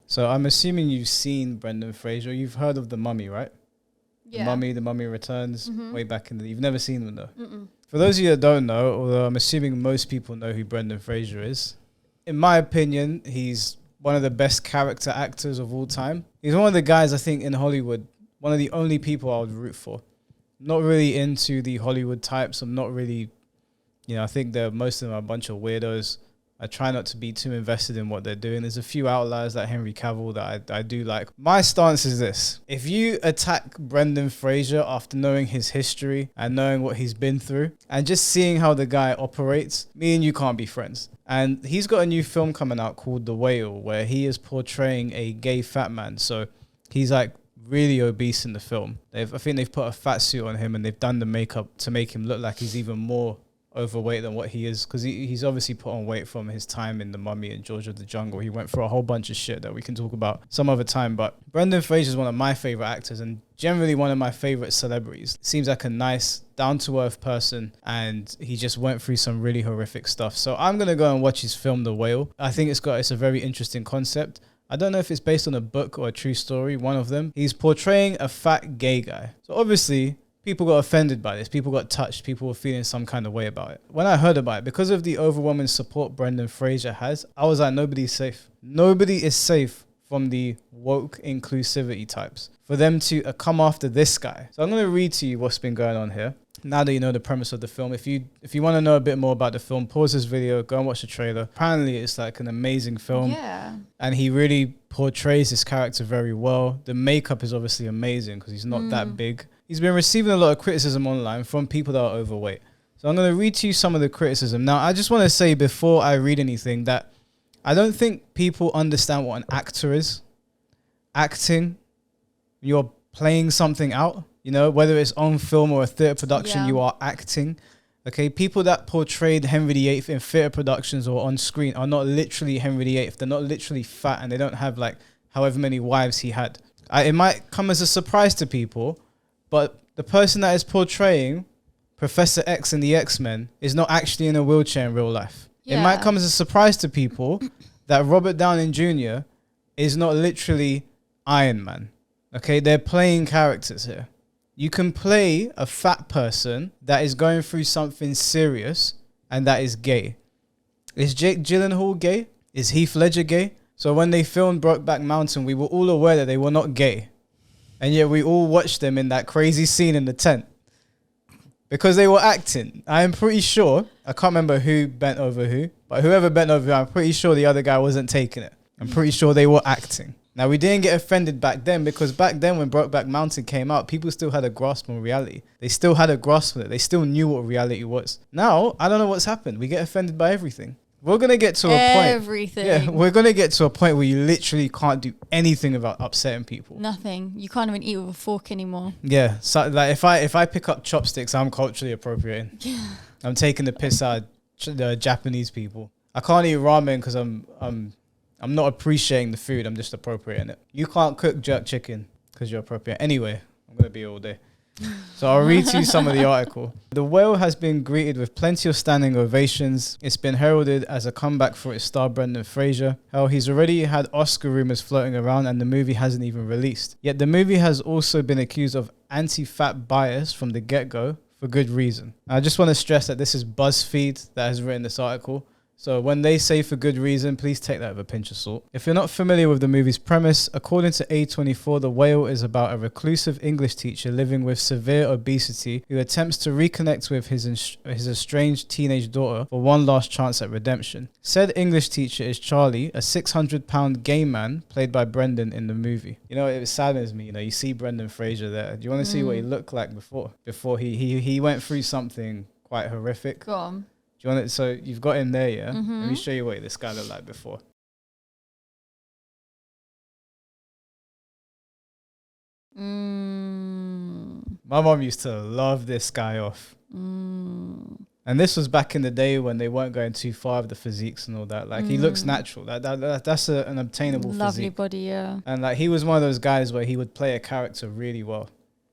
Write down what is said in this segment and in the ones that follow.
So I'm assuming you've seen Brendan Fraser. You've heard of The Mummy, right? Yeah. The Mummy Returns, way back in the... You've never seen them, though? Mm-mm. For those of you that don't know, although I'm assuming most people know who Brendan Fraser is, in my opinion, he's one of the best character actors of all time. He's one of the guys, I think, in Hollywood, one of the only people I would root for. Not really into the Hollywood types. I'm not really... I think most of them are a bunch of weirdos. I try not to be too invested in what they're doing. There's a few outliers like Henry Cavill that I do like. My stance is this. If you attack Brendan Fraser after knowing his history and knowing what he's been through and just seeing how the guy operates, me and you can't be friends. And he's got a new film coming out called The Whale, where he is portraying a gay fat man. So he's like really obese in the film. I think they've put a fat suit on him and they've done the makeup to make him look like he's even more overweight than what he is, because he's obviously put on weight from his time in The Mummy and George of the Jungle. He went through a whole bunch of shit that we can talk about some other time. But Brendan Fraser is one of my favorite actors and generally one of my favorite celebrities. Seems like a nice, down-to-earth person, and he just went through some really horrific stuff. So I'm gonna go and watch his film The Whale. I think it's a very interesting concept. I don't know if it's based on a book or a true story, one of them. He's portraying a fat gay guy. So obviously people got offended by this. People got touched. People were feeling some kind of way about it. When I heard about it, because of the overwhelming support Brendan Fraser has, I was like, nobody's safe. Nobody is safe from the woke inclusivity types. For them to come after this guy. So I'm going to read to you what's been going on here. Now that you know the premise of the film, if you want to know a bit more about the film, pause this video, go and watch the trailer. Apparently it's like an amazing film. Yeah. And he really portrays his character very well. The makeup is obviously amazing because he's not that big. He's been receiving a lot of criticism online from people that are overweight. So I'm going to read to you some of the criticism. Now, I just want to say before I read anything that I don't think people understand what an actor is. Acting, you're playing something out, whether it's on film or a theatre production, you are acting. Okay, people that portrayed Henry VIII in theatre productions or on screen are not literally Henry VIII. They're not literally fat and they don't have like however many wives he had. It might come as a surprise to people, but the person that is portraying Professor X in the X-Men is not actually in a wheelchair in real life. Yeah. It might come as a surprise to people that Robert Downey Jr. is not literally Iron Man. Okay, they're playing characters here. You can play a fat person that is going through something serious and that is gay. Is Jake Gyllenhaal gay? Is Heath Ledger gay? So when they filmed Brokeback Mountain, we were all aware that they were not gay. And yet we all watched them in that crazy scene in the tent because they were acting. I am pretty sure, I can't remember who bent over who, but whoever bent over who, I'm pretty sure the other guy wasn't taking it. I'm pretty sure they were acting. Now, we didn't get offended back then because back then when Brokeback Mountain came out, people still had a grasp on reality. They still had a grasp on it. They still knew what reality was. Now, I don't know what's happened. We get offended by everything. We're going to get to a point. Everything. Yeah, we're going to get to a point where you literally can't do anything about upsetting people. Nothing. You can't even eat with a fork anymore. Yeah. So like if I pick up chopsticks, I'm culturally appropriating. Yeah. I'm taking the piss out of the Japanese people. I can't eat ramen because I'm not appreciating the food. I'm just appropriating it. You can't cook jerk chicken because you're appropriating. Anyway, I'm going to be all day. So I'll read to you some of the article. The Whale has been greeted with plenty of standing ovations. It's been heralded as a comeback for its star Brendan Fraser. Hell, he's already had Oscar rumors floating around and the movie hasn't even released. Yet the movie has also been accused of anti-fat bias from the get-go for good reason. I just want to stress that this is BuzzFeed that has written this article. So when they say for good reason, please take that with a pinch of salt. If you're not familiar with the movie's premise, according to A24, The Whale is about a reclusive English teacher living with severe obesity who attempts to reconnect with his estranged teenage daughter for one last chance at redemption. Said English teacher is Charlie, a 600-pound gay man played by Brendan in the movie. It saddens me. You see Brendan Fraser there. Do you want to see what he looked like before he went through something quite horrific? Go on. Do you want it? So you've got him there, yeah? Mm-hmm. Let me show you what this guy looked like before. My mom used to love this guy off. And this was back in the day when they weren't going too far with the physiques and all that. Like, he looks natural. That's an obtainable lovely physique. Body, yeah. And like, he was one of those guys where he would play a character really well.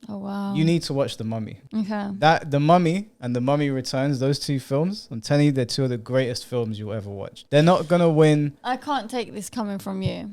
Oh, wow. You need to watch The Mummy. Okay. The Mummy and The Mummy Returns, those two films, I'm telling you, they're two of the greatest films you'll ever watch. They're not going to win. I can't take this coming from you.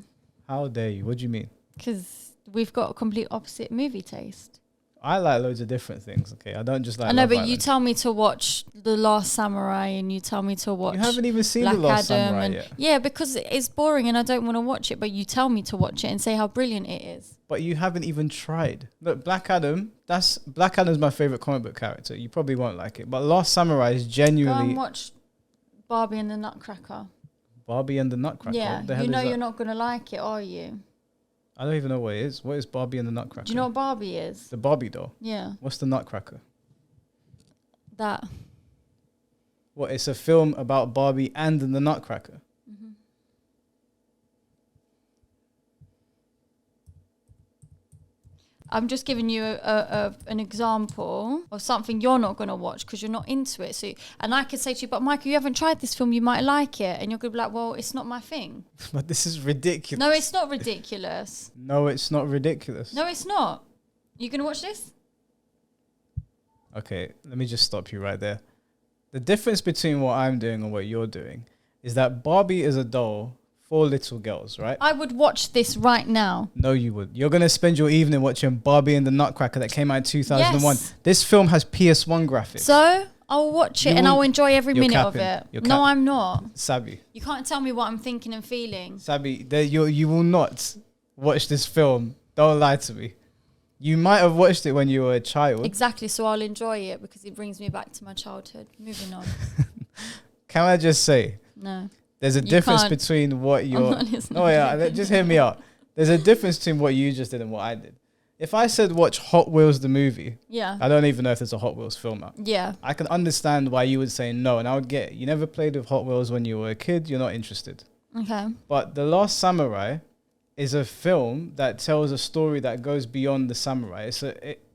How dare you? What do you mean? Because we've got a complete opposite movie taste. I like loads of different things, okay? I don't just like I know, Love but Island. you tell me to watch The Last Samurai and you tell me to watch You haven't even seen Black The Last Adam Samurai and yet. yeah, because it's boring and I don't want to watch it, but you tell me to watch it and say how brilliant it is. But you haven't even tried. Look, Black Adam's my favorite comic book character. You probably won't like it. But Last Samurai is Go genuinely and watch Barbie and the Nutcracker. Barbie and the Nutcracker. Yeah, What the hell you know is that? you're not going to like it, are you? I don't even know what it is. What is Barbie and the Nutcracker? Do you know what Barbie is? The Barbie doll. Yeah, What's the Nutcracker? that. What? It's a film about Barbie and the Nutcracker. I'm just giving you an example of something you're not going to watch because you're not into it. So, and I could say to you, but Michael, you haven't tried this film, you might like it. And you're going to be like, well, it's not my thing. But this is ridiculous. No, it's not ridiculous. No, it's not ridiculous. No, it's not. You going to watch this? Okay, let me just stop you right there. The difference between what I'm doing and what you're doing is that Barbie is a doll for little girls, right? I would watch this right now. No, you would. You're going to spend your evening watching Barbie and the Nutcracker that came out in 2001. Yes. This film has PS1 graphics. So I'll watch it You and will- I'll enjoy every you're minute of capping. it. You're No, cap- I'm not. Sabi, You can't tell me what I'm thinking and feeling. you will not watch this film. Don't lie to me. You might have watched it when you were a child. Exactly. So I'll enjoy it because it brings me back to my childhood. Moving on. Can I just say, No. there's a You difference can't. between what you're... not listening. No, yeah, just hear me out. There's a difference between what you just did and what I did. If I said watch Hot Wheels the movie, Yeah. I don't even know if there's a Hot Wheels film out. Yeah. I can understand why you would say no, and I would get it. You never played with Hot Wheels when you were a kid, you're not interested. Okay. But The Last Samurai is a film that tells a story that goes beyond the samurai.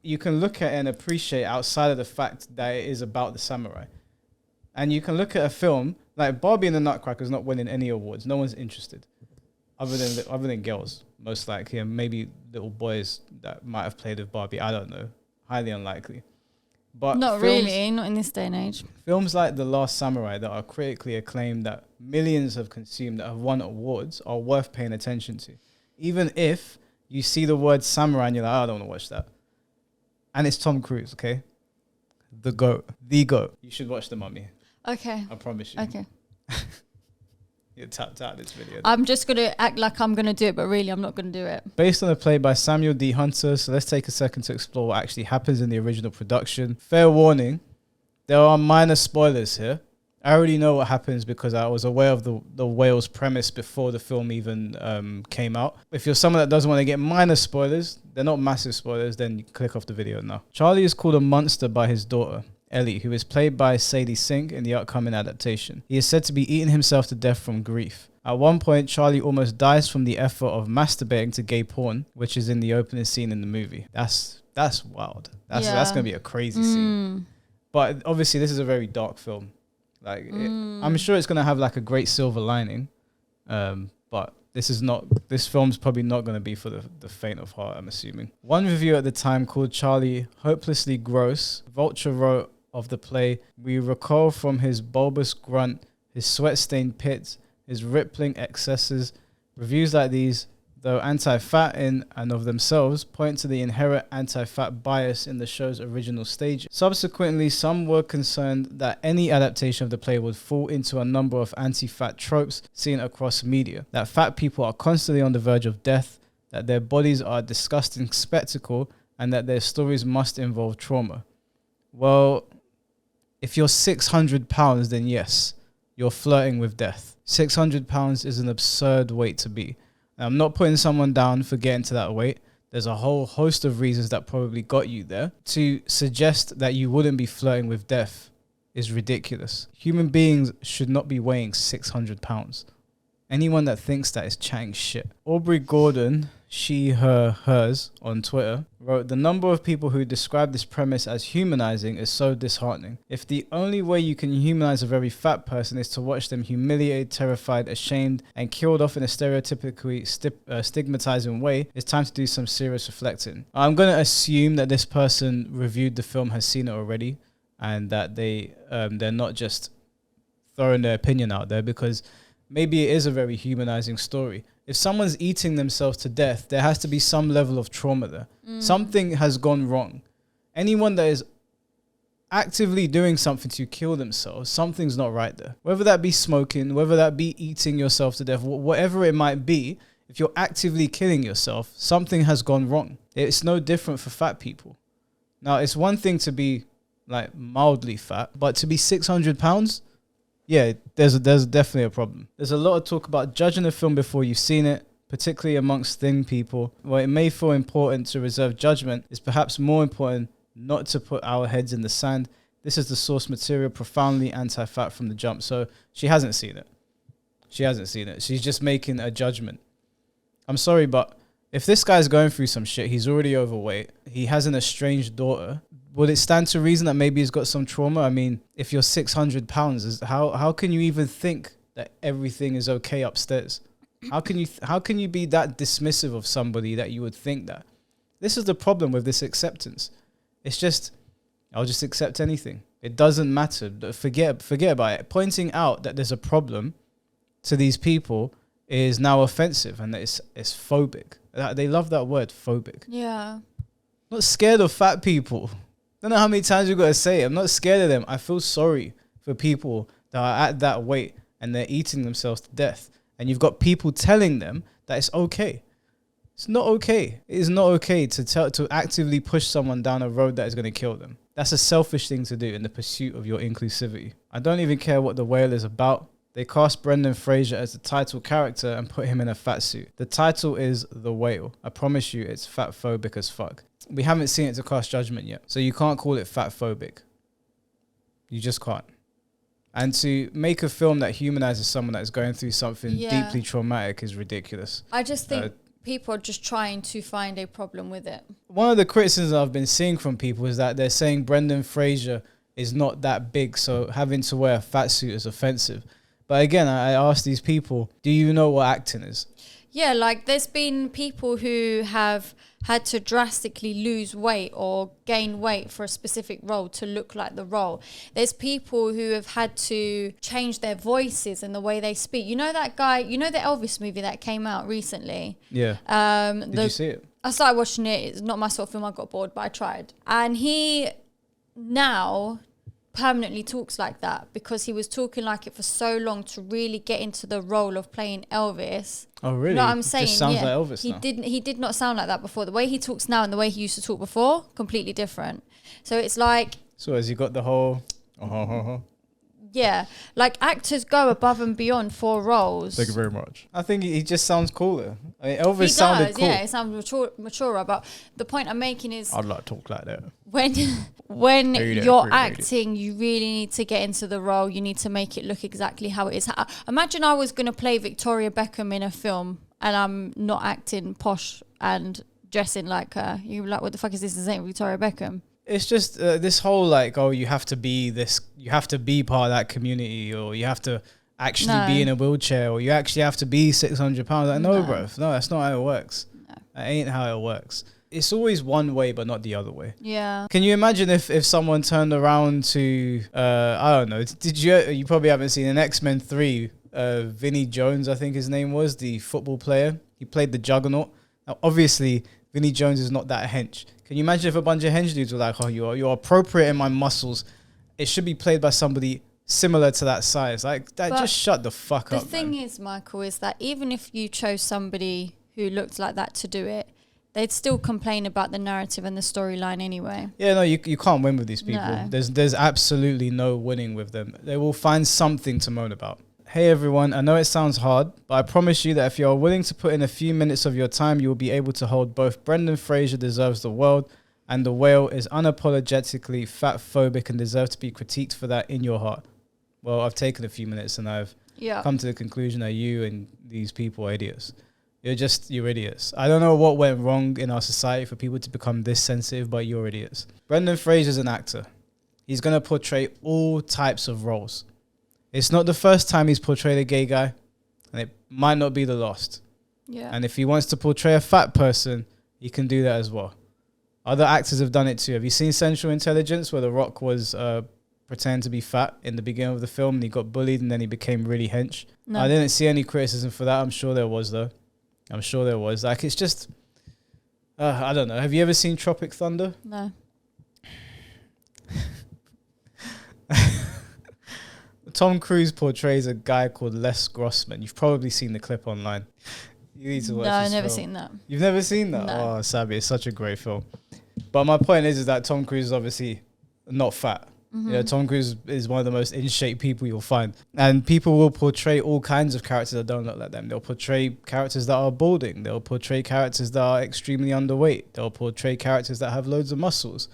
You can look at it and appreciate outside of the fact that it is about the samurai. And you can look at a film like Barbie and the Nutcracker is not winning any awards. No one's interested, other than girls, most likely, and maybe little boys that might have played with Barbie. I don't know, highly unlikely. But Not really. Not in this day and age. films like The Last Samurai that are critically acclaimed, that millions have consumed, that have won awards, are worth paying attention to. Even if you see the word samurai and you're like, oh, I don't want to watch that. And it's Tom Cruise, okay? The GOAT. The GOAT. You should watch The Mummy. Okay. I promise you. Okay. You're tapped out this video. I'm just going to act like I'm going to do it, but really I'm not going to do it. Based on a play by Samuel D. Hunter, so let's take a second to explore what actually happens in the original production. Fair warning, there are minor spoilers here. I already know what happens because I was aware of the whale's premise before the film even came out. If you're someone that doesn't want to get minor spoilers, they're not massive spoilers, then you click off the video now. Charlie is called a monster by his daughter, Ellie, who is played by Sadie Sink in the upcoming adaptation. He is said to be eating himself to death from grief. At one point, Charlie almost dies from the effort of masturbating to gay porn, which is in the opening scene in the movie. That's wild. That's going to be a crazy scene. But obviously, this is a very dark film. I'm sure it's going to have like a great silver lining, but this film's probably not going to be for the faint of heart, I'm assuming. One review at the time called Charlie hopelessly gross. Vulture wrote of the play, "We recoil from his bulbous grunt, his sweat-stained pits, his rippling excesses." Reviews like these, though anti-fat in and of themselves, point to the inherent anti-fat bias in the show's original stage. Subsequently, some were concerned that any adaptation of the play would fall into a number of anti-fat tropes seen across media, that fat people are constantly on the verge of death, that their bodies are a disgusting spectacle, and that their stories must involve trauma. Well, if you're 600 pounds, then yes, you're flirting with death. 600 pounds is an absurd weight to be. I'm not putting someone down for getting to that weight. There's a whole host of reasons that probably got you there. To suggest that you wouldn't be flirting with death is ridiculous. Human beings should not be weighing 600 pounds. Anyone that thinks that is chatting shit. Aubrey Gordon, she, her, hers, on Twitter, wrote, "The number of people who describe this premise as humanizing is so disheartening. If the only way you can humanize a very fat person is to watch them humiliated, terrified, ashamed, and killed off in a stereotypically stigmatizing way, it's time to do some serious reflecting." I'm going to assume that this person reviewed the film has seen it already, and that they're not just throwing their opinion out there, because maybe it is a very humanizing story. If someone's eating themselves to death, there has to be some level of trauma there. Something has gone wrong. Anyone that is actively doing something to kill themselves, something's not right there. Whether that be smoking, whether that be eating yourself to death, whatever it might be, if you're actively killing yourself, something has gone wrong. It's no different for fat people. Now, it's one thing to be like mildly fat, but to be 600 pounds, yeah, there's definitely a problem. There's a lot of talk about judging a film before you've seen it, particularly amongst thin people. While it may feel important to reserve judgment, it's perhaps more important not to put our heads in the sand. This is the source material, profoundly anti-fat from the jump. So she hasn't seen it. She's just making a judgment. I'm sorry, but if this guy's going through some shit, he's already overweight, he has an estranged daughter, would it stand to reason that maybe he's got some trauma? I mean, if you're 600 pounds, how can you even think that everything is okay upstairs? How can you be that dismissive of somebody that you would think that? This is the problem with this acceptance. It's just, I'll just accept anything. It doesn't matter. Forget about it. Pointing out that there's a problem to these people is now offensive, and it's phobic. They love that word, phobic. Yeah. I'm not scared of fat people. Don't know how many times you've got to say it. I'm not scared of them. I feel sorry for people that are at that weight and they're eating themselves to death. And you've got people telling them that it's okay. It's not okay. It is not okay to actively push someone down a road that is going to kill them. That's a selfish thing to do in the pursuit of your inclusivity. I don't even care what The Whale is about. They cast Brendan Fraser as the title character and put him in a fat suit. The title is The Whale. I promise you it's fat phobic as fuck. We haven't seen it to cast judgment yet, so you can't call it fat phobic. You just can't. And to make a film that humanizes someone that is going through something deeply traumatic is ridiculous. I just think people are just trying to find a problem with it. One of the criticisms I've been seeing from people is that they're saying Brendan Fraser is not that big, so having to wear a fat suit is offensive. But again, I ask these people, do you know what acting is? Yeah, like there's been people who have had to drastically lose weight or gain weight for a specific role to look like the role. There's people who have had to change their voices and the way they speak. You know that guy, you know the Elvis movie that came out recently? Yeah. Did you see it? I started watching it. It's not my sort of film. I got bored, but I tried. And he now permanently talks like that because he was talking like it for so long to really get into the role of playing Elvis. Oh, really? You know what I'm saying? Just sounds like Elvis now. He did not sound like that before. The way he talks now and the way he used to talk before, completely different. So it's like... So has he got the whole... Yeah. Like actors go above and beyond for roles. Thank you very much. I think he just sounds cooler. I mean, Elvis sounded cool. Yeah, it sounds maturer. But the point I'm making is... I'd like to talk like that. When you're acting, you really need to get into the role. You need to make it look exactly how it is. Imagine I was going to play Victoria Beckham in a film and I'm not acting posh and dressing like her. You're like, what the fuck is this? This ain't Victoria Beckham. It's just this whole like, oh, you have to be this, you have to be part of that community, or you have to actually be in a wheelchair, or you actually have to be 600 pounds. Like, no, bro. No, that's not how it works. No. That ain't how it works. It's always one way, but not the other way. Yeah. Can you imagine if someone turned around to, I don't know, you probably haven't seen an X-Men 3, Vinnie Jones, I think his name was, the football player. He played the Juggernaut. Now, obviously, Vinnie Jones is not that hench. Can you imagine if a bunch of hench dudes were like, oh, you're appropriate in my muscles. It should be played by somebody similar to that size. Like, that, just shut the fuck up, The thing is, Michael, is that even if you chose somebody who looked like that to do it, they'd still complain about the narrative and the storyline anyway. Yeah, no, you can't win with these people. No. There's absolutely no winning with them. They will find something to moan about. Hey everyone, I know it sounds hard, but I promise you that if you are willing to put in a few minutes of your time, you will be able to hold both Brendan Fraser deserves the world and The Whale is unapologetically fat-phobic and deserves to be critiqued for that in your heart. Well, I've taken a few minutes and I've come to the conclusion that you and these people are idiots. You're idiots. I don't know what went wrong in our society for people to become this sensitive, but you're idiots. Brendan Fraser's an actor. He's going to portray all types of roles. It's not the first time he's portrayed a gay guy, and it might not be the last. Yeah. And if he wants to portray a fat person, he can do that as well. Other actors have done it too. Have you seen Central Intelligence, where The Rock was pretending to be fat in the beginning of the film, and he got bullied, and then he became really hench? No. I didn't see any criticism for that. I'm sure there was, though. I'm sure there was. Like, it's just, I don't know. Have you ever seen Tropic Thunder? No. Tom Cruise portrays a guy called Les Grossman. You've probably seen the clip online. You need to watch this No, I've never film. seen that. You've never seen that? No. Oh, Sabi, it's such a great film. But my point is that Tom Cruise is obviously not fat. You know, Tom Cruise is one of the most in shape people you'll find. And people will portray all kinds of characters that don't look like them. They'll portray characters that are balding. They'll portray characters that are extremely underweight. They'll portray characters that have loads of muscles.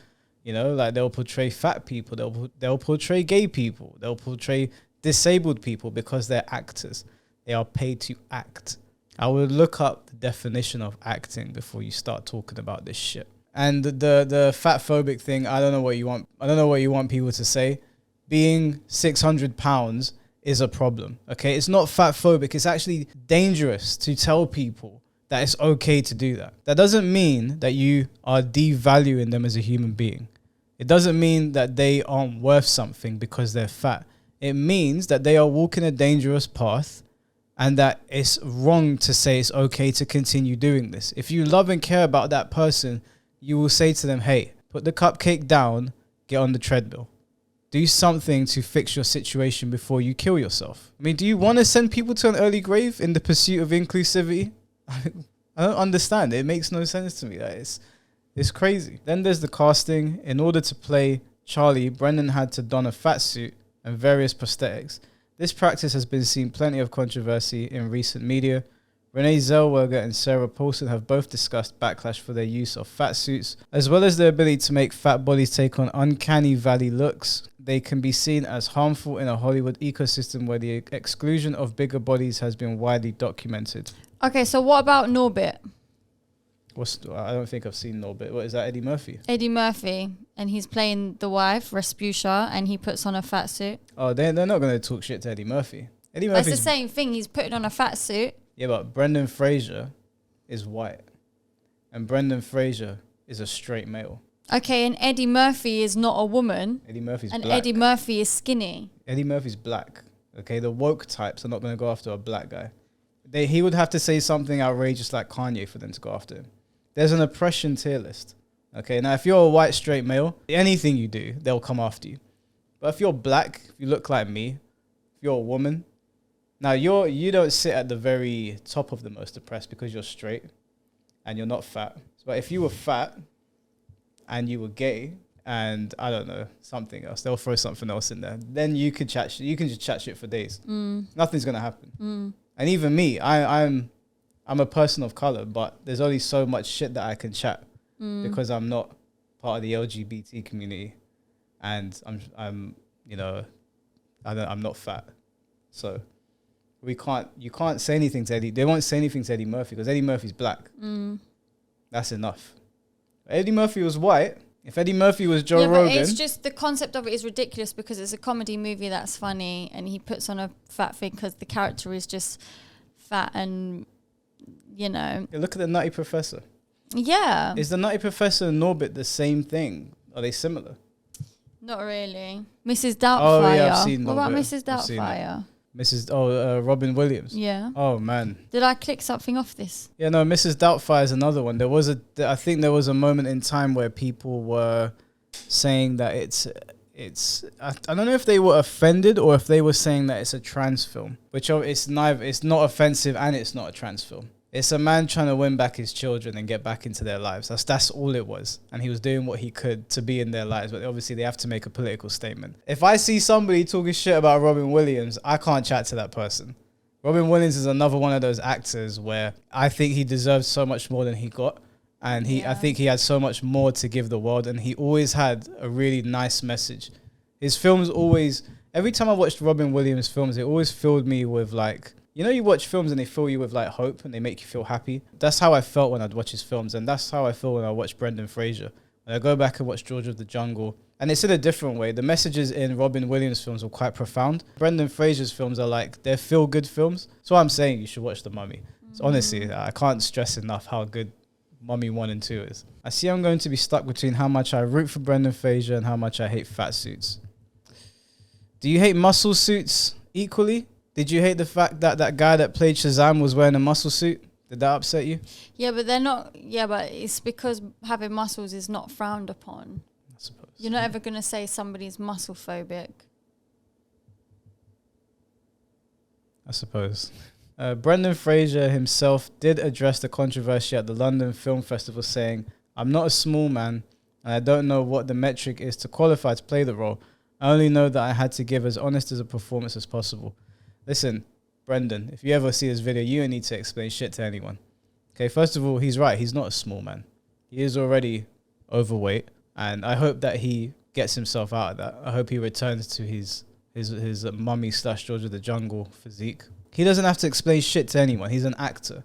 You know, like they'll portray fat people. They'll portray gay people. They'll portray disabled people because they're actors. They are paid to act. I would look up the definition of acting before you start talking about this shit. And the fat phobic thing, I don't know what you want. I don't know what you want people to say. Being 600 pounds is a problem. Okay, it's not fat phobic. It's actually dangerous to tell people that it's okay to do that. That doesn't mean that you are devaluing them as a human being. It doesn't mean that they aren't worth something because they're fat. It means that they are walking a dangerous path and that it's wrong to say it's okay to continue doing this. If you love and care about that person, you will say to them, hey, put the cupcake down, get on the treadmill. Do something to fix your situation before you kill yourself. I mean, do you want to send people to an early grave in the pursuit of inclusivity? I don't understand. It makes no sense to me. It's crazy. Then there's the casting. In order to play Charlie, Brendan had to don a fat suit and various prosthetics. This practice has been seen plenty of controversy in recent media. Renee Zellweger and Sarah Paulson have both discussed backlash for their use of fat suits, as well as their ability to make fat bodies take on uncanny valley looks. They can be seen as harmful in a Hollywood ecosystem where the exclusion of bigger bodies has been widely documented. Okay, so what about Norbit? I don't think I've seen Norbit. What is that, Eddie Murphy? Eddie Murphy, and he's playing the wife, Rasputia, and he puts on a fat suit. Oh, they're not going to talk shit to Eddie Murphy. Eddie Murphy's Murphy's the same thing. He's putting on a fat suit. Yeah, but Brendan Fraser is white. And Brendan Fraser is a straight male. Okay, and Eddie Murphy is not a woman. Eddie Murphy's and black. And Eddie Murphy is skinny. Eddie Murphy's black. Okay, the woke types are not going to go after a black guy. He would have to say something outrageous like Kanye for them to go after him. There's an oppression tier list. Okay, now if you're a white straight male, anything you do, they'll come after you. But if you're black, if you look like me, if you're a woman, now you don't sit at the very top of the most oppressed because you're straight and you're not fat. But if you were fat and you were gay and I don't know, something else, they'll throw something else in there. Then you can chat. You can just chat shit for days. Nothing's gonna happen. And even me, I'm a person of color, but there's only so much shit that I can chat because I'm not part of the LGBT community, and I'm not fat, so you can't say anything to Eddie. They won't say anything to Eddie Murphy because Eddie Murphy's black. That's enough. Eddie Murphy was white. If Eddie Murphy was Joe Rogan, but it's just the concept of it is ridiculous because it's a comedy movie that's funny, and he puts on a fat thing because the character is just fat and. You know. Yeah, look at the Nutty Professor. Yeah. Is the Nutty Professor and Norbit the same thing? Are they similar? Not really. Mrs. Doubtfire. Oh, yeah, I've seen What about Norbit. Mrs. Doubtfire? Robin Williams. Yeah. Oh, man. Did I click something off this? Yeah, no, Mrs. Doubtfire is another one. I think there was a moment in time where people were saying that I don't know if they were offended or if they were saying that it's a trans film, which it's neither. It's not offensive and it's not a trans film. It's a man trying to win back his children and get back into their lives. That's all it was. And he was doing what he could to be in their lives. But obviously they have to make a political statement. If I see somebody talking shit about Robin Williams, I can't chat to that person. Robin Williams is another one of those actors where I think he deserves so much more than he got. And I think he had so much more to give the world. And he always had a really nice message. His films always, every time I watched Robin Williams films, it always filled me with like, you know, you watch films and they fill you with like hope and they make you feel happy. That's how I felt when I'd watch his films. And that's how I feel when I watch Brendan Fraser. When I go back and watch George of the Jungle. And it's in a different way. The messages in Robin Williams films are quite profound. Brendan Fraser's films are like, they're feel-good films. So I'm saying you should watch The Mummy. So honestly, I can't stress enough how good Mummy 1 and 2 is. I see I'm going to be stuck between how much I root for Brendan Fraser and how much I hate fat suits. Do you hate muscle suits equally? Did you hate the fact that that guy that played Shazam was wearing a muscle suit? Did that upset you? Yeah, but they're not. Yeah, but it's because having muscles is not frowned upon. I suppose. You're not ever going to say somebody's muscle phobic. I suppose. Brendan Fraser himself did address the controversy at the London Film Festival, saying, "I'm not a small man, and I don't know what the metric is to qualify to play the role. I only know that I had to give as honest as a performance as possible." Listen, Brendan, if you ever see this video, you don't need to explain shit to anyone. Okay, first of all, he's right. He's not a small man. He is already overweight, and I hope that he gets himself out of that. I hope he returns to his mummy / George of the Jungle physique. He doesn't have to explain shit to anyone. He's an actor.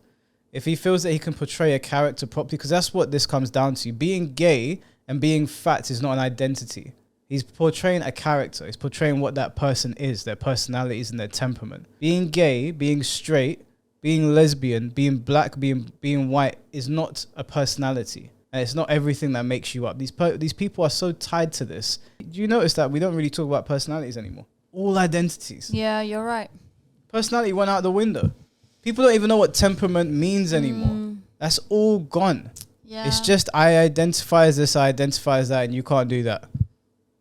If he feels that he can portray a character properly, because that's what this comes down to. Being gay and being fat is not an identity. He's portraying a character. He's portraying what that person is, their personalities and their temperament. Being gay, being straight, being lesbian, being black, being white is not a personality. And it's not everything that makes you up. These people are so tied to this. Do you notice that we don't really talk about personalities anymore? All identities. Yeah, you're right. Personality went out the window. People don't even know what temperament means anymore. That's all gone. Yeah. It's just I identify as this, I identify as that, and you can't do that.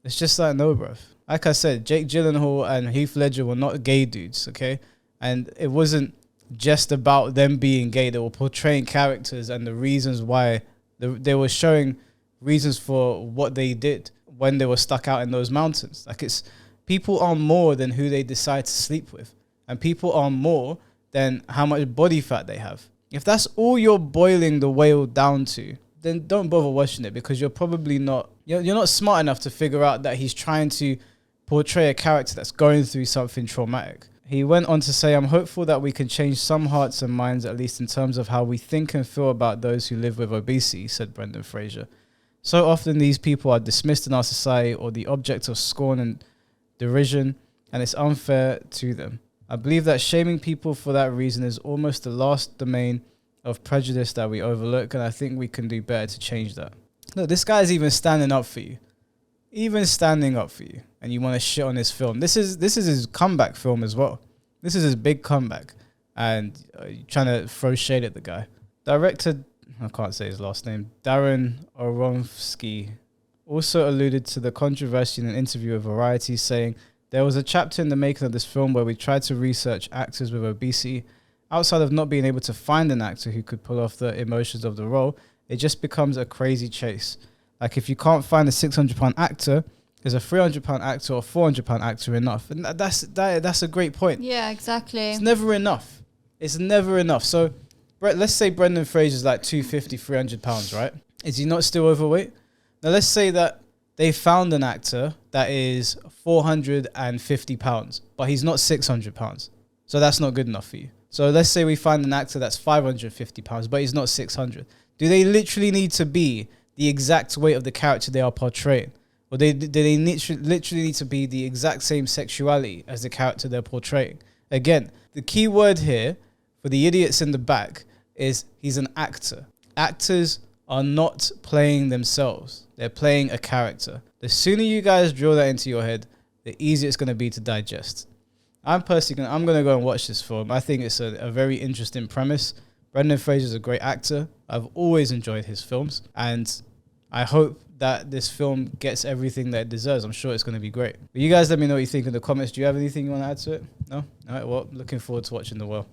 It's just like, no, bruv. Like I said, Jake Gyllenhaal and Heath Ledger were not gay dudes, okay? And it wasn't just about them being gay. They were portraying characters and the reasons why. They were showing reasons for what they did when they were stuck out in those mountains. Like, it's people are more than who they decide to sleep with. And people are more than how much body fat they have. If that's all you're boiling the whale down to, then don't bother watching it, because you're probably not, you're not smart enough to figure out that he's trying to portray a character that's going through something traumatic. He went on to say, "I'm hopeful that we can change some hearts and minds, at least in terms of how we think and feel about those who live with obesity," said Brendan Fraser. "So often these people are dismissed in our society or the object of scorn and derision, and it's unfair to them. I believe that shaming people for that reason is almost the last domain of prejudice that we overlook, and I think we can do better to change that." Look, this guy's even standing up for you. Even standing up for you. And you want to shit on his film. This is his comeback film as well. This is his big comeback. And you're trying to throw shade at the guy. Director, I can't say his last name, Darren Aronofsky, also alluded to the controversy in an interview with Variety, saying, "There was a chapter in the making of this film where we tried to research actors with obesity. Outside of not being able to find an actor who could pull off the emotions of the role, it just becomes a crazy chase. Like, if you can't find a £600 actor, is a £300 actor or £400 actor enough?" And that's a great point. Yeah, exactly. It's never enough. It's never enough. So, let's say Brendan Fraser's like £250, £300, right? Is he not still overweight? Now, let's say that they found an actor that is £450, but he's not £600. So that's not good enough for you. So let's say we find an actor that's £550, but he's not 600. Do they literally need to be the exact weight of the character they are portraying? Or do they literally need to be the exact same sexuality as the character they're portraying? Again, the key word here for the idiots in the back is he's an actor. Actors are not playing themselves. They're playing a character. The sooner you guys drill that into your head, the easier it's going to be to digest. I'm going to go and watch this film. I think it's a very interesting premise. Brendan Fraser's a great actor. I've always enjoyed his films, and I hope that this film gets everything that it deserves. I'm sure it's going to be great. But you guys let me know what you think in the comments. Do you have anything you want to add to it? No? All right, well, looking forward to watching The Whale.